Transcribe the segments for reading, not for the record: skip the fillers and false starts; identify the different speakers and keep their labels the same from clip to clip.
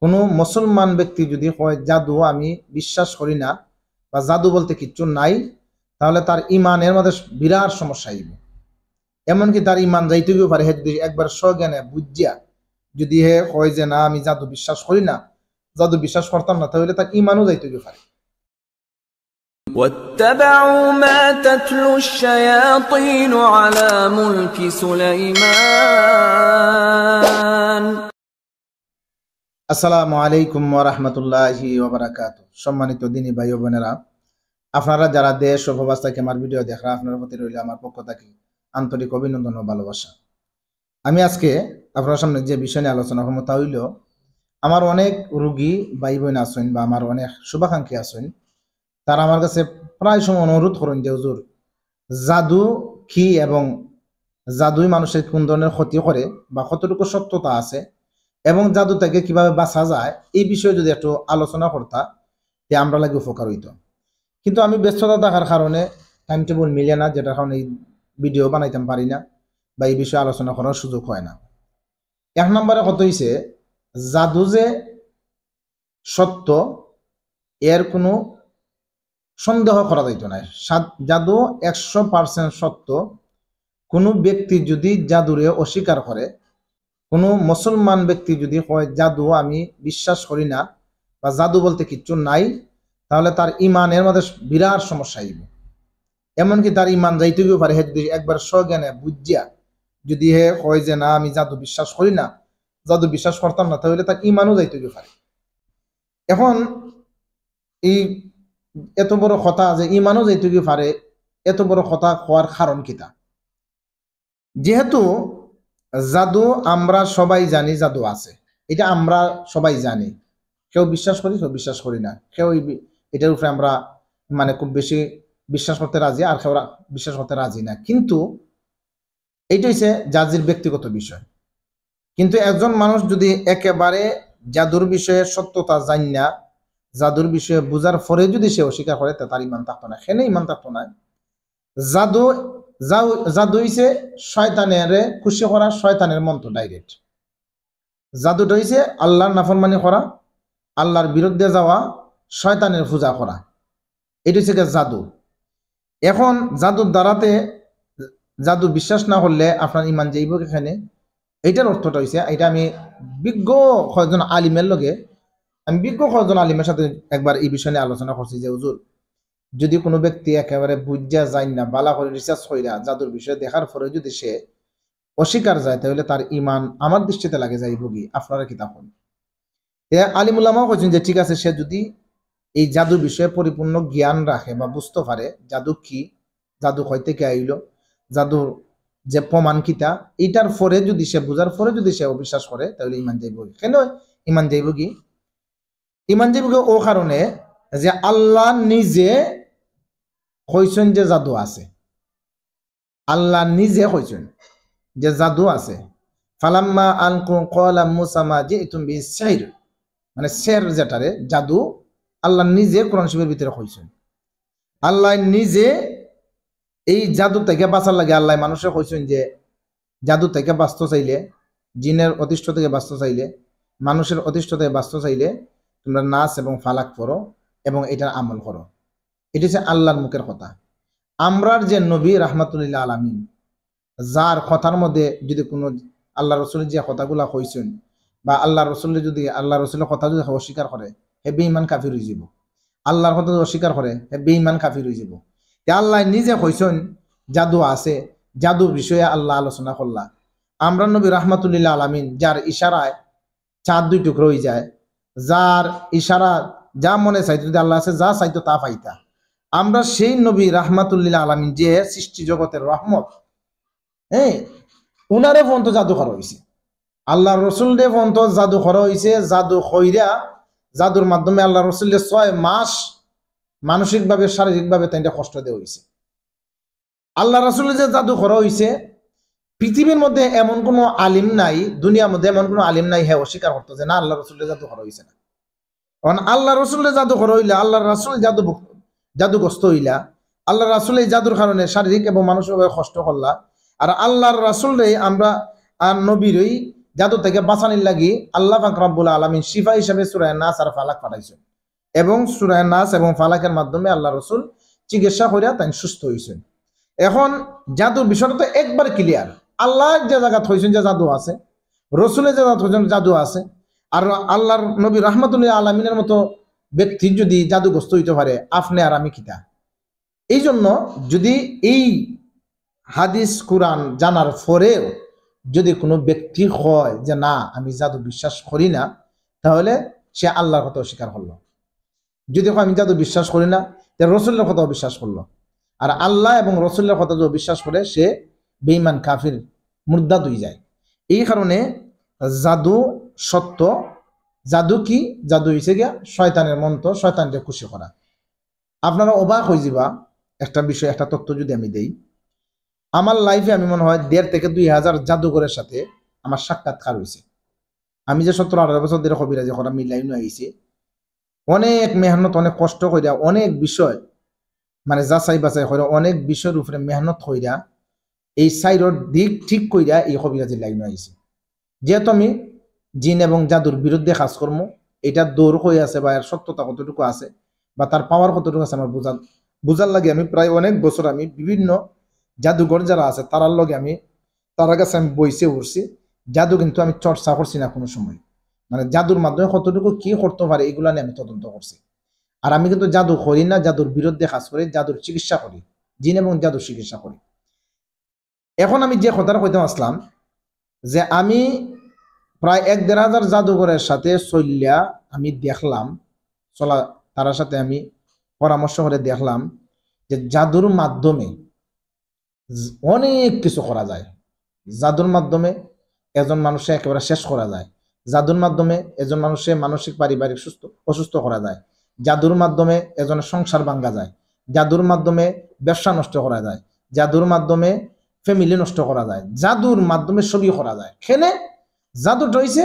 Speaker 1: কোনো মুসলমান ব্যক্তি যদি কয় জাদু আমি বিশ্বাস করি না বা জাদু বলতে কিচ্ছু নাই, তাহলে তার ইমানের মধ্যে বিরাট সমস্যা আইব। এমনকি তার ইমান যাইতে গিয়েও পারে। হে যদি একবার সজ্ঞানে বুঝিয়া যদি হে কয় যে না আমি জাদু বিশ্বাস করি না, জাদু বিশ্বাস করতাম না, তাহলে তার ইমানও যাইতে গিয়ে পারে।
Speaker 2: واتبعوا ما تتلو الشياطين على ملك سليمان।
Speaker 1: আসসালামু আলাইকুম ওয়া রাহমাতুল্লাহি ওয়া বারাকাতুহু। সম্মানিত দিনী ভাই ও বোনেরা, আপনারা যারা দেশ ও প্রবাস থেকে আমার ভিডিও দেখরা, আপনার প্রতি রইল আমার পক্ষ থেকে আন্তরিক অভিনন্দন ও ভালোবাসা। আমি আজকে আপনার সামনে যে বিষয় নিয়ে আলোচনা করব তা হইল, আমার অনেক রোগী ভাই বোন আছেন বা আমার অনেক শুভাকাঙ্ক্ষী আছেন, তারা আমার কাছে প্রায় সময় অনুরোধ করেন যে হুজুর, জাদু কি এবং জাদুই মানুষের কোন ধরনের ক্ষতি করে বা কতটুকু সত্যতা আছে এবং জাদু থেকে কিভাবে বাঁচা যায়, এই বিষয়ে যদি একটু আলোচনা করতা তে আমরা লাগে উপকার হইতো। কিন্তু আমি ব্যস্ততা থাকার কারণে টাইম টেবিল মিলে না, যেটার কারণে এই ভিডিও বানাইতাম পারি না বা এই বিষয়ে আলোচনা করার সুযোগ হয় না। এক নম্বরে কত হইছে, জাদু যে সত্য এর কোনো সন্দেহ করা যাইতো না। জাদু 100% সত্য। কোনো ব্যক্তি যদি জাদুরে অস্বীকার করে, কোনো মুসলমান ব্যক্তি যদি কয় জাদু আমি বিশ্বাস করি না বা জাদু বলতে কিচ্ছু নাই, তাহলে তার ইমানের মধ্যে বিরাট সমস্যা আইব। এমনকি তার ইমান যাইতে গিয়েও পারে। হে যদি একবার সজ্ঞানে বুঝিয়া যদি হে কয় যে না আমি জাদু বিশ্বাস করি না, জাদু বিশ্বাস করতাম না, তাহলে তার ইমানও যাইতে গিয়ে পারে। এখন এই এত বড় কথা যে ইমানও যাইতে গিয়ে পারে, এত বড় কথা হওয়ার কারণ কিতা? যেহেতু জাদু আমরা সবাই জানি জাদু আছে, এটা আমরা সবাই জানি। কেউ বিশ্বাস করি, কেউ বিশ্বাস করি না, কেউ এটার উপরে আমরা মানে খুব বেশি বিশ্বাস করতে রাজি, আর কেউ বিশ্বাস করতে রাজি না। কিন্তু এইটা হচ্ছে জাজির ব্যক্তিগত বিষয়। কিন্তু একজন মানুষ যদি একেবারে জাদুর বিষয়ে সত্যতা জানি না, জাদুর বিষয়ে বুঝার পরে যদি সে অস্বীকার করে, তার ইমান থাকতো না। সেনে ইমান থাকতো না। জাদু জাদু হইছে শয়তানের খুশি করা, শয়তানের মন্ত্র ডাইরেক্ট। জাদুটা হইছে আল্লাহর নাফরমানি করা, আল্লাহর বিরুদ্ধে যাওয়া, শয়তানের পূজা করা। এটা হচ্ছে জাদু। এখন জাদুর দ্বারাতে জাদু বিশ্বাস না করলে আপনার ইমান যাইব এখানে। এইটার অর্থটা হইছে, এটা আমি বিজ্ঞ কয়েকজন আলিমের লগে কয়েকজন আলিমের সাথে একবার এই বিষয় নিয়ে আলোচনা করছি যে হুজুর, যদি কোনো ব্যক্তি একেবারে বুঝা যায় না, বালা করে রিসার্চ কইরা জাদুর বিষয়ে দেখার পরে যদি সে অস্বীকার যায়, তাহলে তার ইমান আমার দৃষ্টিতে লাগে যাইব কি। আপনারা কি তখন আলিমুল্লামাও কইছেন যে ঠিক আছে, সে যদি এই জাদু বিষয়ে পরিপূর্ণ জ্ঞান রাখে বা বুঝতে পারে জাদু কি, জাদু কই থেকে আইলো, জাদুর যে প্রমাণ কিতা, এইটার পরে যদি সে বুঝার পরে যদি সে অবিশ্বাস করে, তাহলে ইমান যাইব কি। কেন ইমান যাইব কি? ইমান যাইব কি ও কারণে যে আল্লাহ নিজে কইছেন যে জাদু আছে। আল্লাহ নিজে কইছেন যে জাদু আছে। ফালাম্মা আনকু ক্বালা মূসা মা জিতুম বিস-সিহর, মানে সিহর যেটারে জাদু, আল্লাহ নিজে কোরআন শরীফের ভিতরে কইছেন। আল্লাহ নিজে এই জাদু থেকে বাঁচার লাগে আল্লাহ মানুষের কইছেন যে জাদু থেকে বাঁচতে চাইলে, জিনের অতিষ্ঠ থেকে বাঁচতে চাইলে, মানুষের অতিষ্ঠ থেকে বাঁচতে চাইলে তোমরা নাচ এবং ফালাক পড়ো এবং এটার আমল করো। এটা হচ্ছে আল্লাহর মুখের কথা। আমরার যে নবী রাহমাতুল্লিল আলামিন, যার কথার মধ্যে যদি কোনো আল্লাহ রসুলের যে কথাগুলা কইছেন বা আল্লাহ রসুলের যদি আল্লাহ রসুলের কথা যদি অস্বীকার করে, হে বেঈমান কাফির হয়ে যাব। আল্লাহর কথা যদি অস্বীকার করে, হে বেঈমান কাফির হয়ে যাব। আল্লাহ নিজে কইছেন জাদু আছে, জাদু বিষয়ে আল্লাহ আলোচনা করলা। আমরা নবী রাহমাতুল্লিল আলামিন, যার ইশারায় চাঁদ 2 টুকরো হয়ে যায়, যার ইশারা যা মনে চাইতো যদি আল্লাহ আছে, যা চাইতো তা পাইতা। আমরা সেই নবী রাহমাতুল্লিল আলামিন যে সৃষ্টি জগতের রহমত, উনারে ফোন তো জাদু করা হয়েছে। আল্লাহ রসুল রে ফোন তো জাদু করা হয়েছে। জাদু কইরা, জাদুর মাধ্যমে আল্লাহ রসুলকে 6 মাস মানসিকভাবে শারীরিকভাবে তাইটা কষ্ট দেওয়া হয়েছে। আল্লাহ রসুলের যে জাদু করা হয়েছে, পৃথিবীর মধ্যে এমন কোনো আলিম নাই, দুনিয়ার মধ্যে এমন কোনো আলিম নাই হ্যাঁ অস্বীকার করতো যে না আল্লাহ রসুলের জাদু করা হয়েছে না। কারণ আল্লাহ রসুলের জাদু করা হইলা, আল্লাহ রসুল জাদুগ্রস্ত হইলা, আল্লাহ রাসুল এই জাদুর কারণে শারীরিক এবং মানসিকভাবে কষ্ট করলা। আর আল্লাহর রাসুল রে আমরা আর নবীরই জাদু থেকে বাঁচানির লাগি আল্লাহ পাক রব্বুল আলামিন শিফা হিসেবে সূরা নাস আর ফালাক পাঠাইছেন এবং সূরা নাস এবং ফালাকের মাধ্যমে আল্লাহ রাসূল চিকিৎসা করিয়া তাই সুস্থ হয়েছেন। এখন জাদুর বিষয়টা তো একবার ক্লিয়ার, আল্লাহ যে জায়গা হয়েছেন যে জাদু আছে, রসুলের যে জায়গা হয়েছেন জাদু আছে, আর আল্লাহর নবী রাহমাতুল্লিল আলামিনের মতো ব্যক্তি যদি জাদুগ্রস্ত হইতে পারে, আপনি আর আমি কিতা? এই জন্য যদি এই হাদিস কুরআন জানার পরেও যদি কোনো ব্যক্তি হয় যে না আমি জাদু বিশ্বাস করি না, তাহলে সে আল্লাহর কথা অস্বীকার করলো। যদি আমি জাদু বিশ্বাস করি না, তাহলে রসুলের কথা বিশ্বাস করলো। আর আল্লাহ এবং রসুলের কথা যদি বিশ্বাস করে সে বেঈমান কাফির মুরতাদ হয়ে যায়। এই কারণে জাদু সত্য। জাদু কি? জাদু হয়েছে গিয়া শয়তানের মন্ত্র, শয়তানকে খুশি করা। আপনারা অবাক হয়ে যাবা একটা বিষয়, একটা তথ্য যদি আমি দেই। আমার লাইফে আমি মনে হয় 1,500 থেকে 2,000 জাদুঘরের সাথে আমার সাক্ষাৎকার হয়েছে। আমি যে 17-18 বছর ধরে কবিরাজি করা মিলাই নিয়ে আইছি, অনেক মেহনত, অনেক কষ্ট কইরা, অনেক বিষয় মানে যাচাই বাছাই করে, অনেক বিষয়ের উপরে মেহনত কইরা এই সাইডর দিক ঠিক কইরা এই কবিরাজি লাইনে আইছি। যেহেতু আমি জিন এবং জাদুর বিরুদ্ধে কাজ করবো, এটা দৌড় হয়ে আছে বা এর সত্যতা কতটুকু আছে বা তার পাওয়ার কতটুকু আছে আমার বুঝার লাগে আমি প্রায় অনেক বছর আমি বিভিন্ন জাদুঘর যারা আছে তারার লগে আমি তার কাছে আমি বইসে উঠছি। জাদু কিন্তু আমি চর্চা করছি না কোনো সময়, মানে জাদুর মাধ্যমে কতটুকু কি করতে পারে এগুলা নিয়ে আমি তদন্ত করছি। আর আমি কিন্তু জাদু করি না, জাদুর বিরুদ্ধে কাজ করি, জাদুর চিকিৎসা করি, জিন এবং জাদুর চিকিৎসা করি। এখন আমি যে কথাটা কইতে আসলাম যে আমি প্রায় 1,500 জাদুঘরের সাথে চলিয়া আমি দেখলাম, তার সাথে আমি পরামর্শ করে দেখলাম যে জাদুর মাধ্যমে অনেক কিছু করা যায়। জাদুর মাধ্যমে একজন মানুষকে একেবারে শেষ করা যায়। জাদুর মাধ্যমে একজন মানুষের মানসিক পারিবারিক অসুস্থ করা যায়। জাদুর মাধ্যমে একজনের সংসার ভাঙ্গা যায়। জাদুর মাধ্যমে ব্যবসা নষ্ট করা যায়। জাদুর মাধ্যমে ফ্যামিলি নষ্ট করা যায়। জাদুর মাধ্যমে সবই করা যায়। খেলে জাদুটা হইছে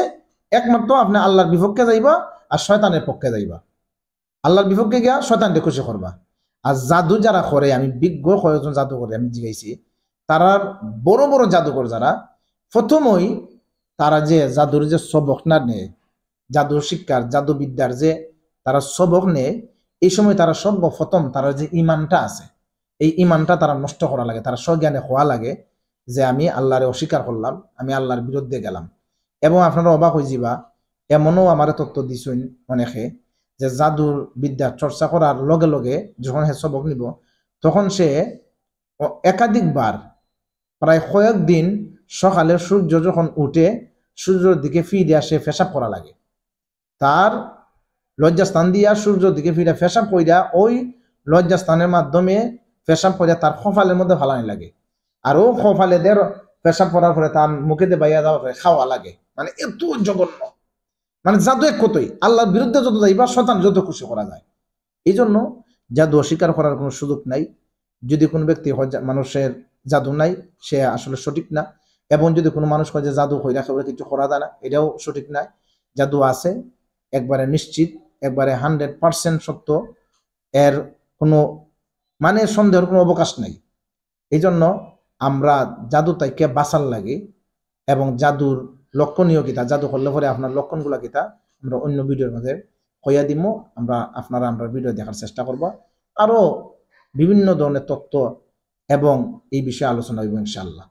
Speaker 1: একমাত্র আপনি আল্লাহর বিপক্ষে যাইবা আর শয়তানের পক্ষে যাইবা। আল্লাহর বিপক্ষে গিয়া শয়তানকে খুশি করবা। আর জাদু যারা করে, আমি বিজ্ঞ কয়েকজন জাদু করে আমি জিগাইছি, তারা বড় বড় জাদুকর যারা, প্রথমই তারা যে জাদুর যে সবক না নেয়, জাদুর শিক্ষার জাদুবিদ্যার যে তারা সবক নেয়, এই সময় তারা সর্বপ্রথম তারা যে ইমানটা আছে, এই ইমানটা তারা নষ্ট করা লাগে। তারা সজ্ঞানে হওয়া লাগে যে আমি আল্লাহরে অস্বীকার করলাম, আমি আল্লাহর বিরুদ্ধে গেলাম। এবং আপনারা অবাক হয়ে যাবা, এমনও আমার তথ্য দিছেন অনেকে যে জাদুর বিদ্যার চর্চা করার লগে লগে যখন সে সবক নিব, তখন সে একাধিকবার প্রায় কয়েকদিন সকালে সূর্য যখন উঠে সূর্যের দিকে ফিরে আসে পেশাব করা লাগে। তার লজ্জাস্থান দিয়া সূর্যের দিকে ফিরে পেশাব কইরা ওই লজ্জাস্থানের মাধ্যমে পেশাব কইরা তার কপালের মধ্যে ফালানি লাগে। আর ও কপালেদের পেশাব করার পরে তার মুখে দিয়ে বাইয়া দেওয়া খাওয়া লাগে। মানে এত জঘন্য, মানে জাদু এক কতই আল্লাহর বিরুদ্ধে যত যাইবা শয়তান যত খুশি করা যায়। এই জন্য জাদু অস্বীকার করার কোনো সুযোগ নাই। যদি কোনো ব্যক্তি মানুষের জাদু নাই, সে আসলে সঠিক না। এবং যদি কোনো মানুষ হয় যে জাদু হইরা কেউ কিছু করা যায় না, এটাও সঠিক নাই। জাদু আছে, একবারে নিশ্চিত, একবারে 100% সত্য, এর কোনো মানে সন্দেহের কোনো অবকাশ নাই। এই জন্য আমরা জাদু তাইকে বাঁচার লাগে এবং জাদুর লক্ষণীয় কিতা, জাদু করলে পরে আপনার লক্ষণগুলা কিতা আমরা অন্য ভিডিওর মধ্যে কইয়া দিব। আপনারা ভিডিও দেখার চেষ্টা করব। আরো বিভিন্ন ধরনের তথ্য এবং এই বিষয়ে আলোচনা হইব ইনশাআল্লাহ।